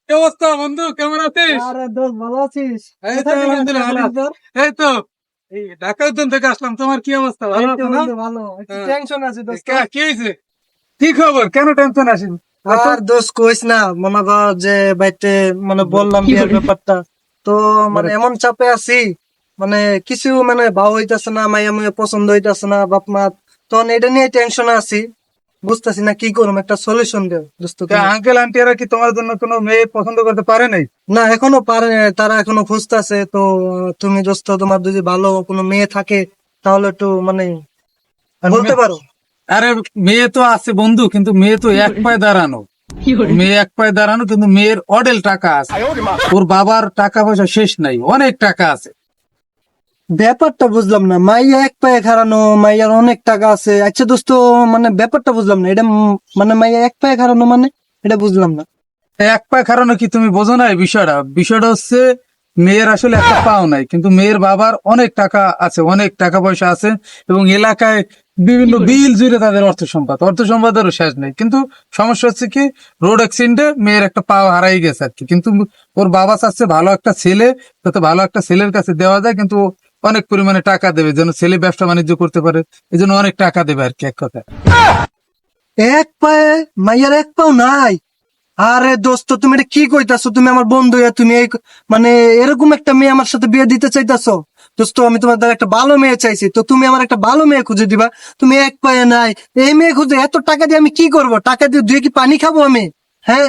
কি অবস্থা বন্ধু, কেমন আছিস? আরে দোস্ত ভালো আছিস? এই তো আলহামদুলিল্লাহ ভালো আছি। এই তো এই ঢাকা উদ্যান থেকে আসলাম। তোমার কি অবস্থা, ভালো এই তো আছো না? বন্ধু ভালো, একটু হ্যাঁ। টেনশন আছে দোস্ত। কি হয়েছে? কি খবর, কেন টেনশন আসেন? আর দোস্ত কইস না, মনে কর যে বাইতে মানে বললাম বিয়ের ব্যাপারটা, তো মানে এমন চাপে আছি, মানে কিছু মানে ভাও হইতাছে না, মাইয়া মুয়ে পছন্দ হইতাছে না বাপ মা, তখন এটা নিয়ে টেনশনে আছি, বুঝতেছি না কি করবো, একটা সলিউশন দেও দোস্ত তুমি। আঙ্কেল আন্টিরা কি তোমার জন্য কোনো মেয়ে পছন্দ করতে পারে নাই? না এখনো পারে নাই, তারা এখনো খুঁজতেছে, তো তুমি দোস্ত তোমার যদি ভালো কোনো মেয়ে থাকে তাহলে একটু মানে বলতে পারো। আরে মেয়ে তো আছে বন্ধু, কিন্তু মেয়ে তো এক পায়ে দাঁড়ানো। মেয়ে এক পায়ে দাঁড়ানো, কিন্তু মেয়ের অডেল টাকা আছে। ওর বাবার টাকা পয়সা শেষ নাই, অনেক টাকা আছে। ব্যাপারটা বুঝলাম না, মাইয়া এক পায়ে খাড়ানো, মাইয়ার অনেক টাকা আছে, আচ্ছা দোস্ত, মানে ব্যাপারটা বুঝলাম না এটা, মানে মাইয়া এক পায়ে খাড়ানো মানে এটা বুঝলাম না। এক পায়ে খাড়ানো কি তুমি বোঝো না? এই বিষয়টা বিষয়টা হচ্ছে, মেয়ের আসলে একটা পাও নাই, কিন্তু মেয়ের বাবার অনেক টাকা আছে, অনেক টাকা পয়সা আছে, এবং এলাকায় বিভিন্ন বিল জুড়ে তাদের অর্থ সম্পদেরও শেষ নেই। কিন্তু সমস্যা হচ্ছে কি, রোড অ্যাক্সিডেন্টে মেয়ের একটা পাও হারাই গেছে আর কি। কিন্তু ওর বাবা চাচ্ছে ভালো একটা ছেলে, যাতে ভালো একটা ছেলের কাছে দেওয়া যায়, কিন্তু ও অনেক পরিমাণে টাকা দেবে যেন ছেলে ব্যবসা বাণিজ্য করতে পারে। এই জন্য অনেক টাকা দেবে আর কি, এক কথা। এক পায়ে, মাইয়ার এক পাও নাই? আরে দোস্ত তুমি এটা কি কইতাছো? তুমি আমার বন্ধু হইয়া তুমি এই মানে এরকম একটা মেয়ে আমার সাথে বিয়ে দিতে চাইতাছো? দোস্ত আমি তোমার দ্বারা একটা ভালো মেয়ে চাইছি, তো তুমি আমার একটা ভালো মেয়ে খুঁজে দিবা, তুমি এক পায়ে নাই, এই মেয়ে খুঁজে এত টাকা দিয়ে আমি কি করব? টাকা দিয়ে দুই কি পানি খাবো আমি? হ্যাঁ,